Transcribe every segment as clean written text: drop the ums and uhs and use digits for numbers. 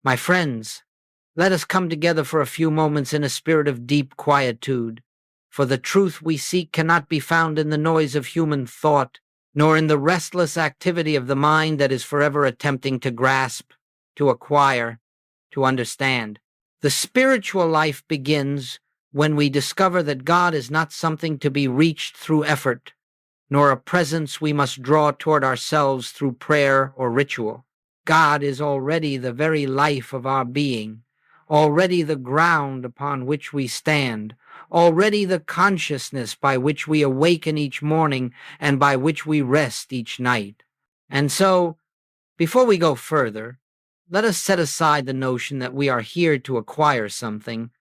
My friends, let us come together for a few moments in a spirit of deep quietude, for the truth we seek cannot be found in the noise of human thought, nor in the restless activity of the mind that is forever attempting to grasp, to acquire, to understand. The spiritual life begins when we discover that God is not something to be reached through effort, nor a presence we must draw toward ourselves through prayer or ritual. God is already the very life of our being, already the ground upon which we stand, already the consciousness by which we awaken each morning and by which we rest each night. And so, before we go further, let us set aside the notion that we are here to acquire something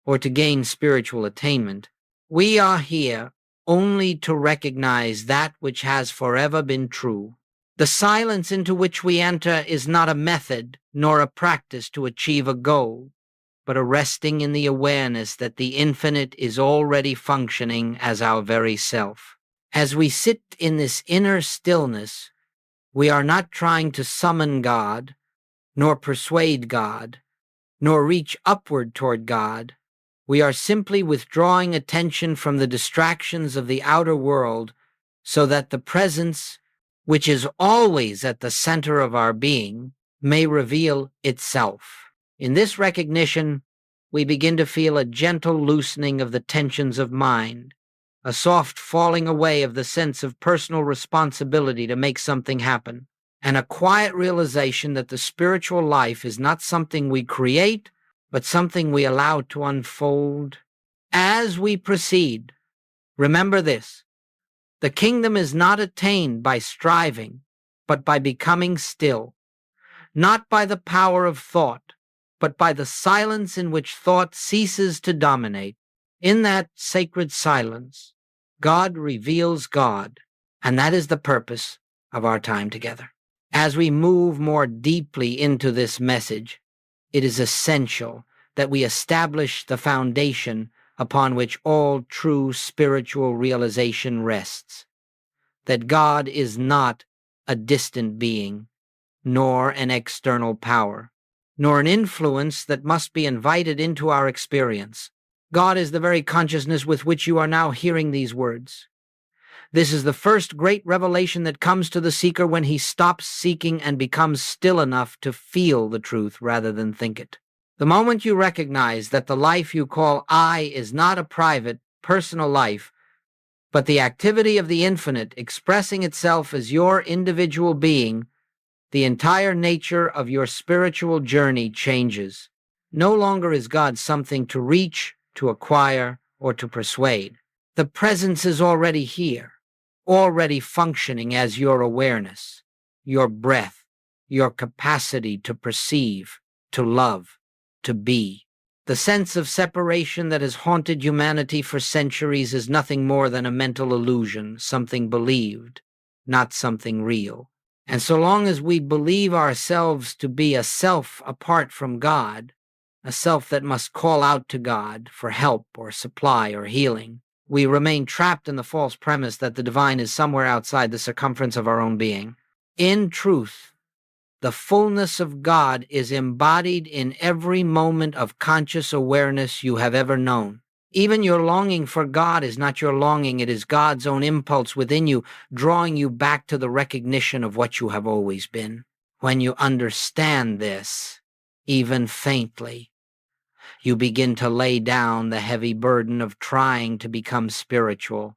or to gain spiritual attainment. We are here only to recognize that which has forever been true. The silence into which we enter is not a method nor a practice to achieve a goal, but a resting in the awareness that the infinite is already functioning as our very self. As we sit in this inner stillness, we are not trying to summon God, nor persuade God, nor reach upward toward God. We are simply withdrawing attention from the distractions of the outer world so that the presence, which is always at the center of our being, may reveal itself. In this recognition, we begin to feel a gentle loosening of the tensions of mind, a soft falling away of the sense of personal responsibility to make something happen, and a quiet realization that the spiritual life is not something we create, but something we allow to unfold. As we proceed, remember this: the kingdom is not attained by striving, but by becoming still, not by the power of thought, but by the silence in which thought ceases to dominate. In that sacred silence, God reveals God, and that is the purpose of our time together. As we move more deeply into this message, it is essential that we establish the foundation upon which all true spiritual realization rests, that God is not a distant being, nor an external power, nor an influence that must be invited into our experience. God is the very consciousness with which you are now hearing these words. This is the first great revelation that comes to the seeker when he stops seeking and becomes still enough to feel the truth rather than think it. The moment you recognize that the life you call I is not a private, personal life, but the activity of the infinite expressing itself as your individual being, the entire nature of your spiritual journey changes. No longer is God something to reach, to acquire, or to persuade. The presence is already here, already functioning as your awareness, your breath, your capacity to perceive, to love, to be. The sense of separation that has haunted humanity for centuries is nothing more than a mental illusion, something believed, not something real. And so long as we believe ourselves to be a self apart from God, a self that must call out to God for help or supply or healing, we remain trapped in the false premise that the divine is somewhere outside the circumference of our own being. In truth, the fullness of God is embodied in every moment of conscious awareness you have ever known. Even your longing for God is not your longing, it is God's own impulse within you, drawing you back to the recognition of what you have always been. When you understand this, even faintly, you begin to lay down the heavy burden of trying to become spiritual,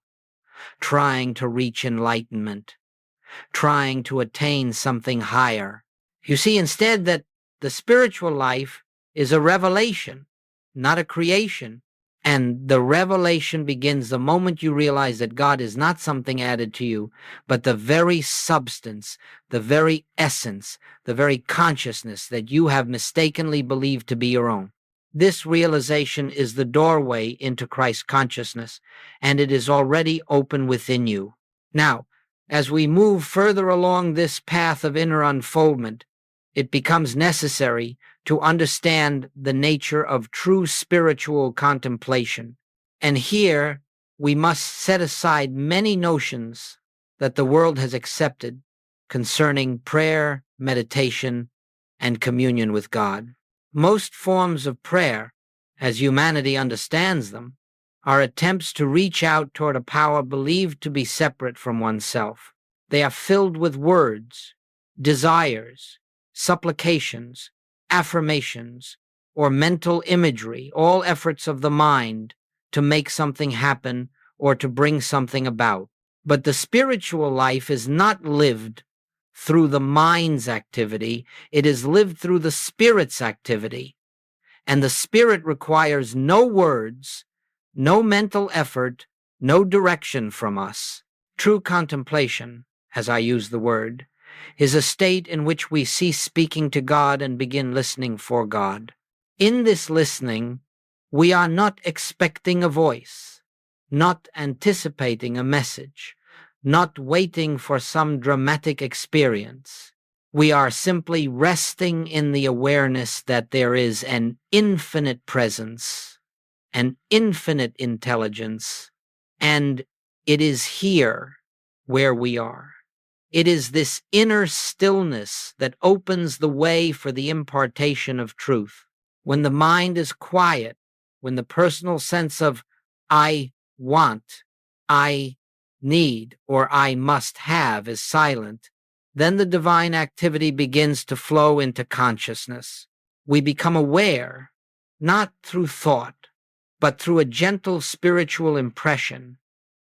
trying to reach enlightenment, trying to attain something higher. You see instead that the spiritual life is a revelation, not a creation. And the revelation begins the moment you realize that God is not something added to you, but the very substance, the very essence, the very consciousness that you have mistakenly believed to be your own. This realization is the doorway into Christ consciousness, and it is already open within you. Now, as we move further along this path of inner unfoldment, it becomes necessary to understand the nature of true spiritual contemplation. And here we must set aside many notions that the world has accepted concerning prayer, meditation, and communion with God. Most forms of prayer, as humanity understands them, are attempts to reach out toward a power believed to be separate from oneself. They are filled with words, desires, supplications, affirmations, or mental imagery, all efforts of the mind to make something happen or to bring something about. But the spiritual life is not lived through the mind's activity, it is lived through the spirit's activity. And the spirit requires no words, no mental effort, no direction from us. True contemplation, as I use the word, is a state in which we cease speaking to God and begin listening for God. In this listening, we are not expecting a voice, not anticipating a message, not waiting for some dramatic experience. We are simply resting in the awareness that there is an infinite presence, an infinite intelligence, and it is here where we are. It is this inner stillness that opens the way for the impartation of truth. When the mind is quiet, when the personal sense of I want, I need, or I must have is silent, then the divine activity begins to flow into consciousness. We become aware, not through thought, but through a gentle spiritual impression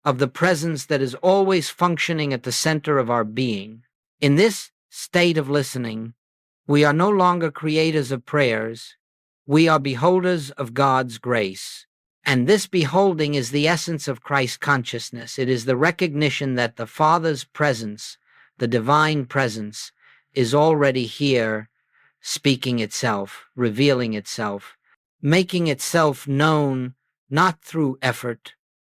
of the presence that is always functioning at the center of our being. In this state of listening, we are no longer creators of prayers, we are beholders of God's grace. And this beholding is the essence of Christ consciousness. It is the recognition that the Father's presence, the divine presence, is already here, speaking itself, revealing itself, making itself known not through effort,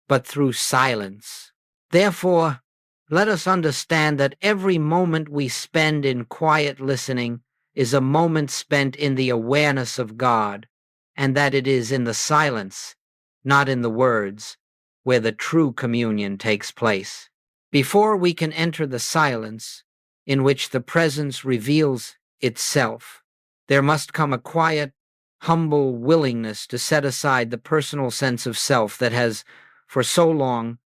but through silence. Therefore, let us understand that every moment we spend in quiet listening is a moment spent in the awareness of God, and that it is in the silence, not in the words, where the true communion takes place. Before we can enter the silence, in which the presence reveals itself, there must come a quiet, humble willingness to set aside the personal sense of self that has, for so long,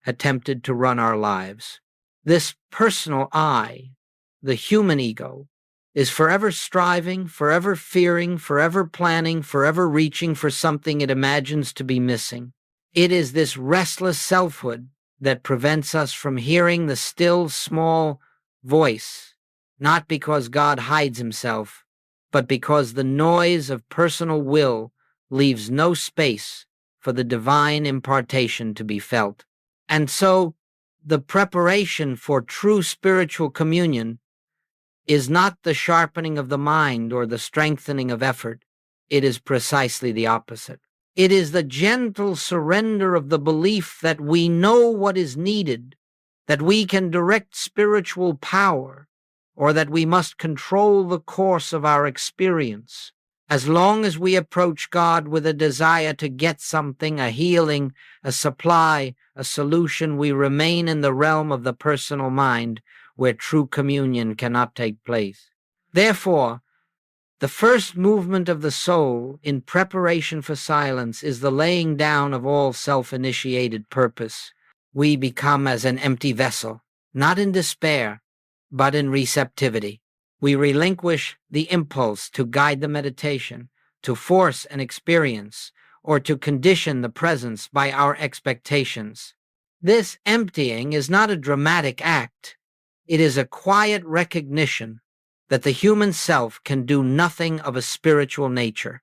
attempted to run our lives. This personal I, the human ego, is forever striving, forever fearing, forever planning, forever reaching for something it imagines to be missing. It is this restless selfhood that prevents us from hearing the still, small voice, not because God hides himself, but because the noise of personal will leaves no space for the divine impartation to be felt. And so, the preparation for true spiritual communion is not the sharpening of the mind or the strengthening of effort. It is precisely the opposite. It is the gentle surrender of the belief that we know what is needed, that we can direct spiritual power, or that we must control the course of our experience. As long as we approach God with a desire to get something, a healing, a supply, a solution, we remain in the realm of the personal mind, where true communion cannot take place. Therefore, the first movement of the soul in preparation for silence is the laying down of all self-initiated purpose. We become as an empty vessel, not in despair, but in receptivity. We relinquish the impulse to guide the meditation, to force an experience, or to condition the presence by our expectations. This emptying is not a dramatic act. It is a quiet recognition that the human self can do nothing of a spiritual nature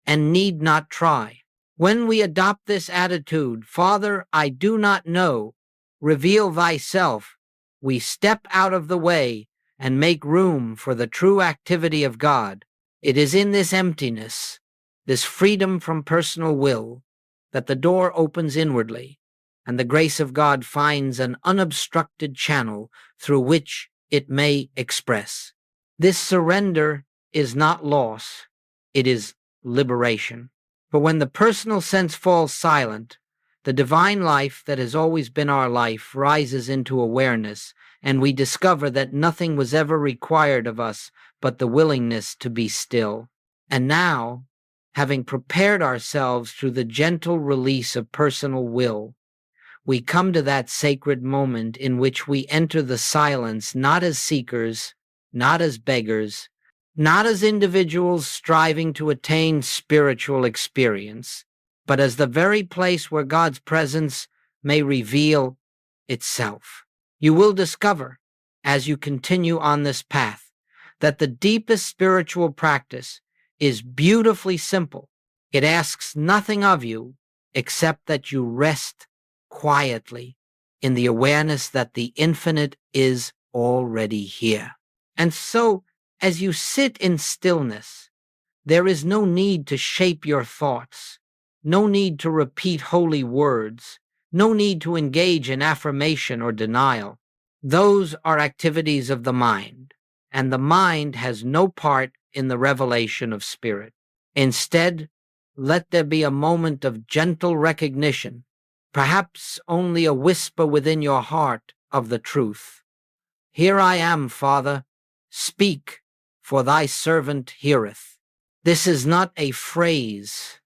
and need not try. When we adopt this attitude, Father, I do not know, reveal thyself, we step out of the way and make room for the true activity of God. It is in this emptiness, this freedom from personal will, that the door opens inwardly, and the grace of God finds an unobstructed channel through which it may express. This surrender is not loss, it is liberation. For when the personal sense falls silent, the divine life that has always been our life rises into awareness, and we discover that nothing was ever required of us but the willingness to be still. And now, having prepared ourselves through the gentle release of personal will, we come to that sacred moment in which we enter the silence not as seekers, not as beggars, not as individuals striving to attain spiritual experience, but as the very place where God's presence may reveal itself. You will discover, as you continue on this path, that the deepest spiritual practice is beautifully simple. It asks nothing of you except that you rest quietly in the awareness that the infinite is already here. And so, as you sit in stillness, there is no need to shape your thoughts, no need to repeat holy words, no need to engage in affirmation or denial. Those are activities of the mind, and the mind has no part in the revelation of spirit. Instead, let there be a moment of gentle recognition, perhaps only a whisper within your heart of the truth. Here I am, Father. Speak, for thy servant heareth. This is not a phrase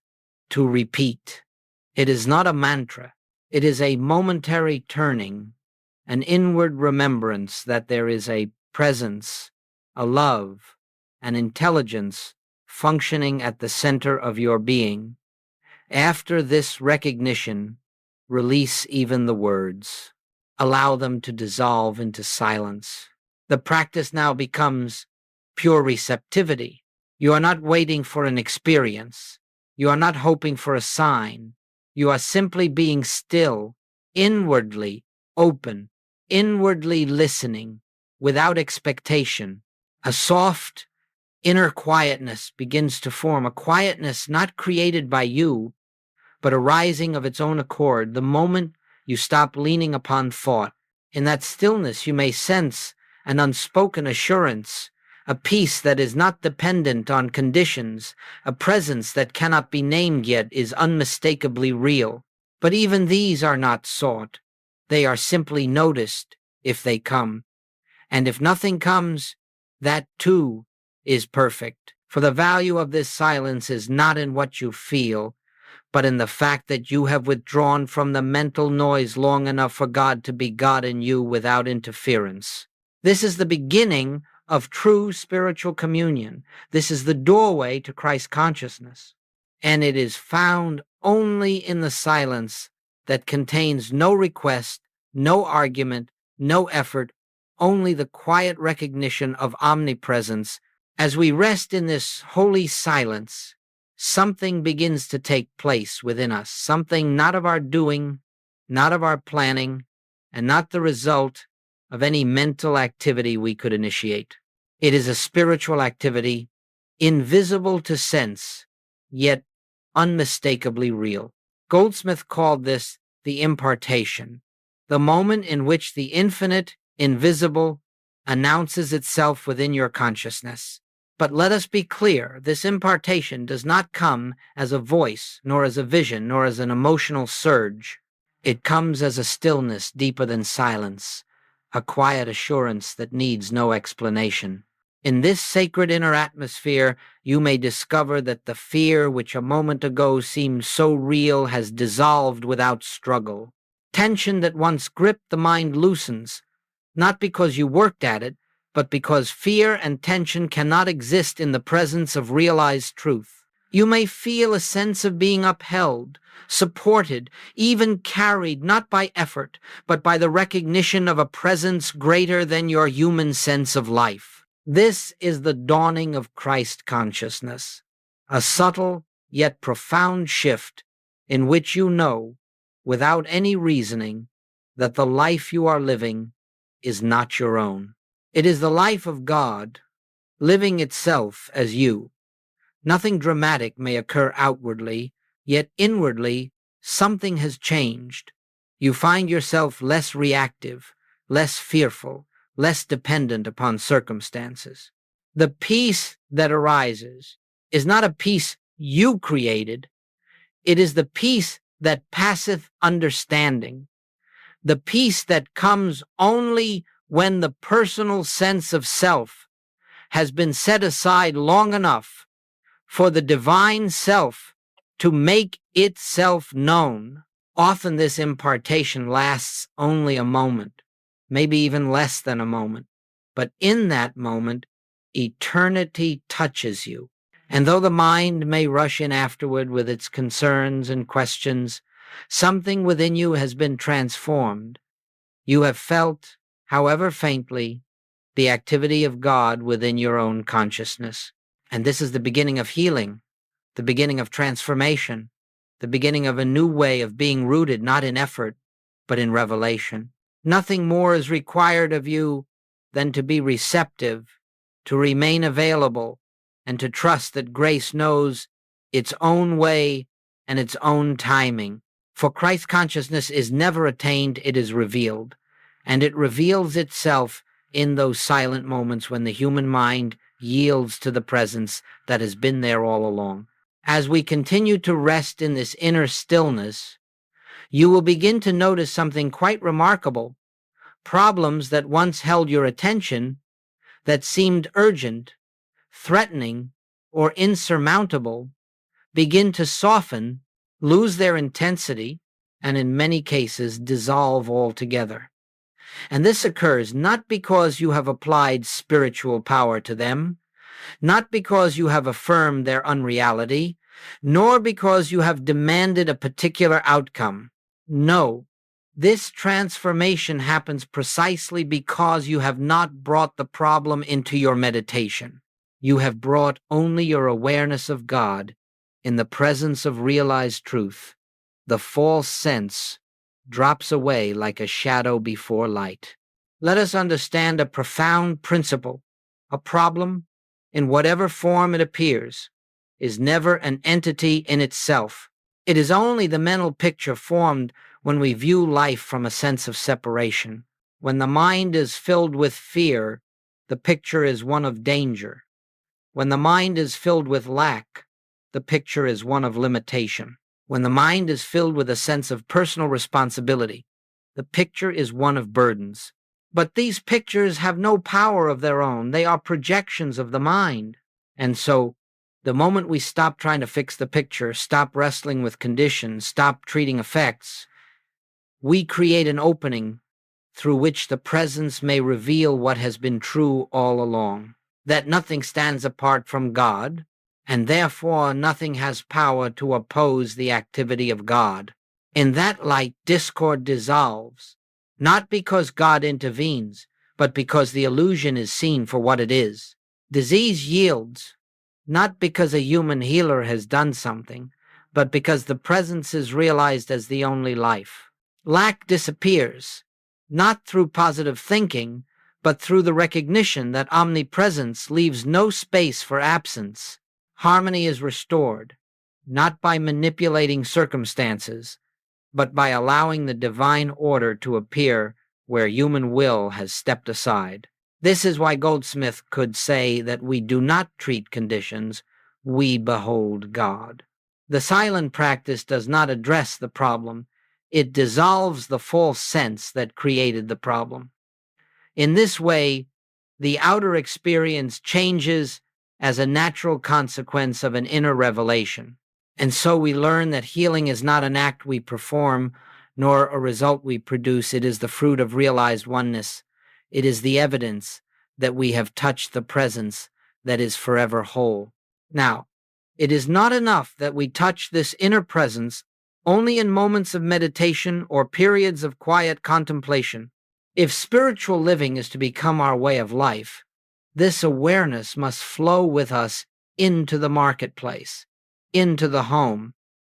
to repeat. It is not a mantra. It is a momentary turning, an inward remembrance that there is a presence, a love, an intelligence functioning at the center of your being. After this recognition, release even the words. Allow them to dissolve into silence. The practice now becomes pure receptivity. You are not waiting for an experience. You are not hoping for a sign. You are simply being still, inwardly open, inwardly listening, without expectation. A soft, inner quietness begins to form, a quietness not created by you, but arising of its own accord the moment you stop leaning upon thought. In that stillness you may sense an unspoken assurance, a peace that is not dependent on conditions, a presence that cannot be named yet is unmistakably real. But even these are not sought. They are simply noticed if they come. And if nothing comes, that too is perfect. For the value of this silence is not in what you feel, but in the fact that you have withdrawn from the mental noise long enough for God to be God in you without interference. This is the beginning of true spiritual communion. This is the doorway to Christ consciousness. And it is found only in the silence that contains no request, no argument, no effort, only the quiet recognition of omnipresence. As we rest in this holy silence, something begins to take place within us, something not of our doing, not of our planning, and not the result of any mental activity we could initiate. It is a spiritual activity, invisible to sense, yet unmistakably real. Goldsmith called this the impartation, the moment in which the infinite, invisible, announces itself within your consciousness. But let us be clear, this impartation does not come as a voice, nor as a vision, nor as an emotional surge. It comes as a stillness deeper than silence, a quiet assurance that needs no explanation. In this sacred inner atmosphere, you may discover that the fear which a moment ago seemed so real has dissolved without struggle. Tension that once gripped the mind loosens, not because you worked at it, but because fear and tension cannot exist in the presence of realized truth. You may feel a sense of being upheld, supported, even carried not by effort, but by the recognition of a presence greater than your human sense of life. This is the dawning of Christ consciousness, a subtle yet profound shift in which you know, without any reasoning, that the life you are living is not your own. It is the life of God, living itself as you. Nothing dramatic may occur outwardly, yet inwardly something has changed. You find yourself less reactive, less fearful, less dependent upon circumstances. The peace that arises is not a peace you created. It is the peace that passeth understanding, the peace that comes only when the personal sense of self has been set aside long enough for the divine self to make itself known. Often this impartation lasts only a moment, maybe even less than a moment. But in that moment, eternity touches you. And though the mind may rush in afterward with its concerns and questions, something within you has been transformed. You have felt, however faintly, the activity of God within your own consciousness. And this is the beginning of healing, the beginning of transformation, the beginning of a new way of being rooted not in effort, but in revelation. Nothing more is required of you than to be receptive, to remain available, and to trust that grace knows its own way and its own timing. For Christ consciousness is never attained, it is revealed. And it reveals itself in those silent moments when the human mind yields to the presence that has been there all along. As we continue to rest in this inner stillness, you will begin to notice something quite remarkable. Problems that once held your attention, that seemed urgent, threatening, or insurmountable, begin to soften, lose their intensity, and in many cases dissolve altogether. And this occurs not because you have applied spiritual power to them, not because you have affirmed their unreality, nor because you have demanded a particular outcome. No, this transformation happens precisely because you have not brought the problem into your meditation. You have brought only your awareness of God in the presence of realized truth. The false sense drops away like a shadow before light. Let us understand a profound principle. A problem, in whatever form it appears, is never an entity in itself. It is only the mental picture formed when we view life from a sense of separation. When the mind is filled with fear, the picture is one of danger. When the mind is filled with lack, the picture is one of limitation. When the mind is filled with a sense of personal responsibility, the picture is one of burdens. But these pictures have no power of their own. They are projections of the mind. And so, the moment we stop trying to fix the picture, stop wrestling with conditions, stop treating effects, we create an opening through which the presence may reveal what has been true all along, that nothing stands apart from God, and therefore nothing has power to oppose the activity of God. In that light, discord dissolves, not because God intervenes, but because the illusion is seen for what it is. Disease yields, not because a human healer has done something, but because the presence is realized as the only life. Lack disappears, not through positive thinking, but through the recognition that omnipresence leaves no space for absence. Harmony is restored, not by manipulating circumstances, but by allowing the divine order to appear where human will has stepped aside. This is why Goldsmith could say that we do not treat conditions, we behold God. The silent practice does not address the problem, it dissolves the false sense that created the problem. In this way, the outer experience changes as a natural consequence of an inner revelation. And so we learn that healing is not an act we perform, nor a result we produce. It is the fruit of realized oneness. It is the evidence that we have touched the presence that is forever whole. Now, it is not enough that we touch this inner presence only in moments of meditation or periods of quiet contemplation. If spiritual living is to become our way of life, this awareness must flow with us into the marketplace, into the home,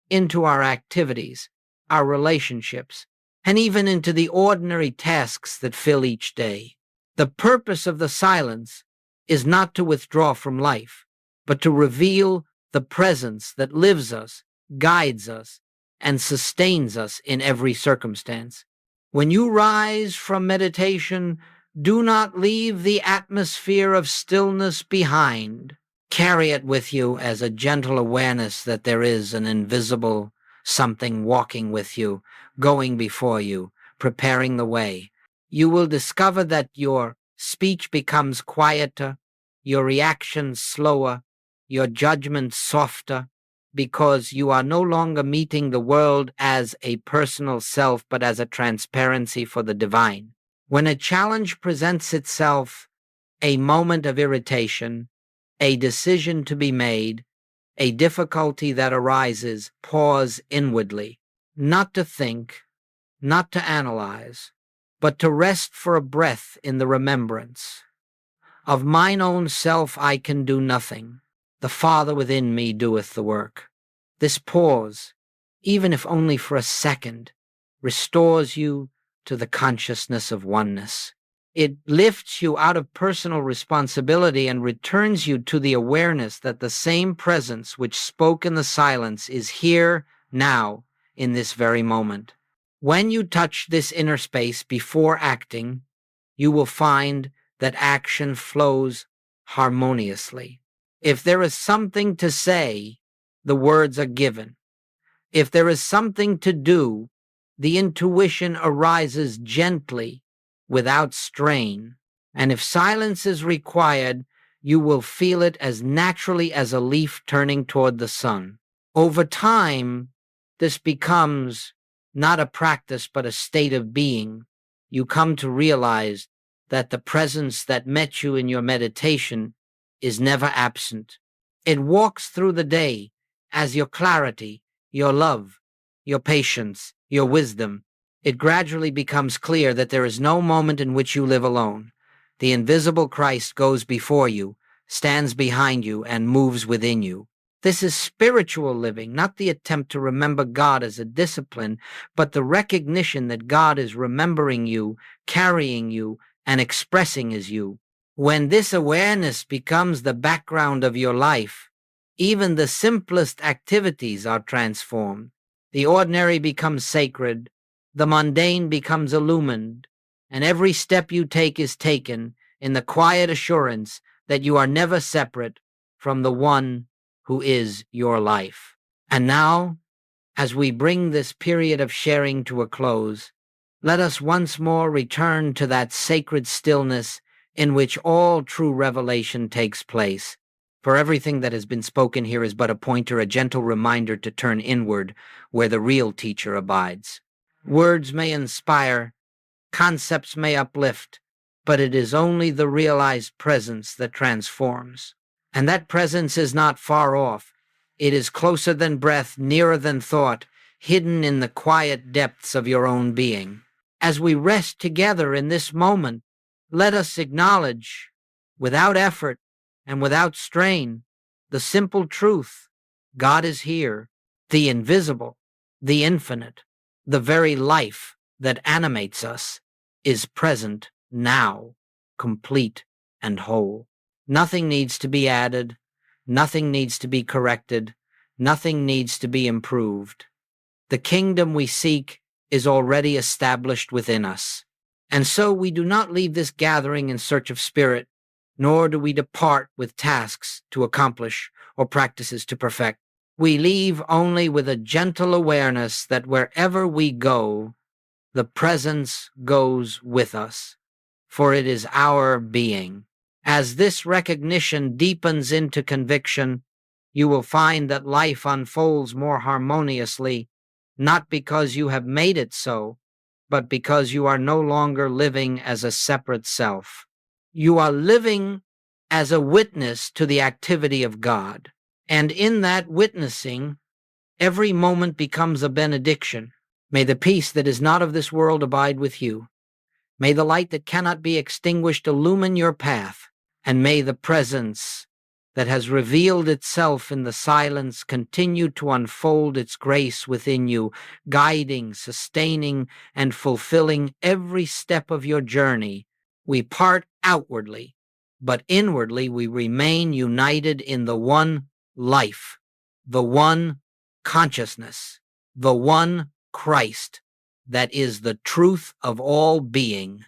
into our activities, our relationships, and even into the ordinary tasks that fill each day. The purpose of the silence is not to withdraw from life, but to reveal the presence that lives us, guides us, and sustains us in every circumstance. When you rise from meditation, do not leave the atmosphere of stillness behind. Carry it with you as a gentle awareness that there is an invisible something walking with you, going before you, preparing the way. You will discover that your speech becomes quieter, your reactions slower, your judgment softer, because you are no longer meeting the world as a personal self, but as a transparency for the divine. When a challenge presents itself, a moment of irritation, a decision to be made, a difficulty that arises, pause inwardly, not to think, not to analyze, but to rest for a breath in the remembrance. Of mine own self I can do nothing. The Father within me doeth the work. This pause, even if only for a second, restores you to the consciousness of oneness. It lifts you out of personal responsibility and returns you to the awareness that the same presence which spoke in the silence is here, now, in this very moment. When you touch this inner space before acting, you will find that action flows harmoniously. If there is something to say, the words are given. If there is something to do, the intuition arises gently, without strain. And if silence is required, you will feel it as naturally as a leaf turning toward the sun. Over time, this becomes not a practice but a state of being. You come to realize that the presence that met you in your meditation is never absent. It walks through the day as your clarity, your love, your patience, your wisdom. It gradually becomes clear that there is no moment in which you live alone. The invisible Christ goes before you, stands behind you, and moves within you. This is spiritual living, not the attempt to remember God as a discipline, but the recognition that God is remembering you, carrying you, and expressing as you. When this awareness becomes the background of your life, even the simplest activities are transformed. The ordinary becomes sacred, the mundane becomes illumined, and every step you take is taken in the quiet assurance that you are never separate from the one who is your life. And now, as we bring this period of sharing to a close, let us once more return to that sacred stillness in which all true revelation takes place. For everything that has been spoken here is but a pointer, a gentle reminder to turn inward where the real teacher abides. Words may inspire, concepts may uplift, but it is only the realized presence that transforms. And that presence is not far off. It is closer than breath, nearer than thought, hidden in the quiet depths of your own being. As we rest together in this moment, let us acknowledge, without effort and without strain, the simple truth: God is here, the invisible, the infinite, the very life that animates us is present now, complete and whole. Nothing needs to be added, nothing needs to be corrected, nothing needs to be improved. The kingdom we seek is already established within us. And so we do not leave this gathering in search of spirit, nor do we depart with tasks to accomplish or practices to perfect. We leave only with a gentle awareness that wherever we go, the presence goes with us, for it is our being. As this recognition deepens into conviction, you will find that life unfolds more harmoniously, not because you have made it so, but because you are no longer living as a separate self. You are living as a witness to the activity of God, and in that witnessing, every moment becomes a benediction. May the peace that is not of this world abide with you. May the light that cannot be extinguished illumine your path, and may the presence that has revealed itself in the silence continue to unfold its grace within you, guiding, sustaining, and fulfilling every step of your journey. We part outwardly, but inwardly we remain united in the one life, the one consciousness, the one Christ that is the truth of all being.